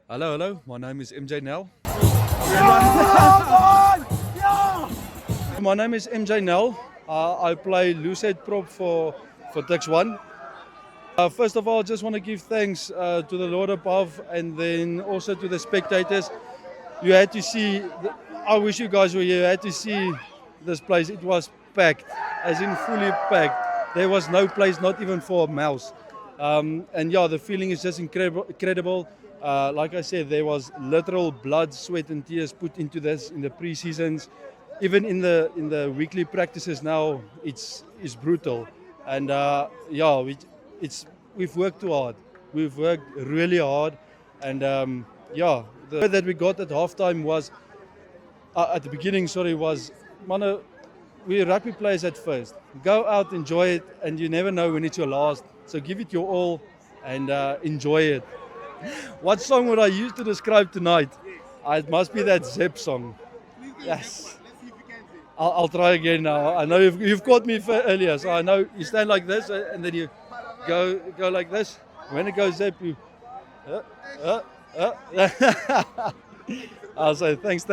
Hello, hello. My name is MJ Nell. My name is MJ Nell. I play loosehead prop for Dix One. First of all, I just want to give thanks to the Lord above, and then also to the spectators. You had to see. I wish you guys were here. You had to see this place. It was packed, as in fully packed. There was no place, not even for a mouse. And yeah, the feeling is just incredible. Like I said, there was literal blood, sweat, and tears put into this in the pre-seasons. Even in the weekly practices now, it's brutal. And yeah, we've worked too hard. We've worked really hard, and yeah, the word that we got at halftime was at the beginning. Sorry, was Mano, we're rugby players at first. Go out, enjoy it, and you never know when it's your last. So give it your all and enjoy it. What song would I use to describe tonight? It must be that Zep song. Yes. I'll try again now. I know you've caught me earlier, so I know you stand like this and then you go like this. When it goes Zep, you. Uh. I'll say thanks.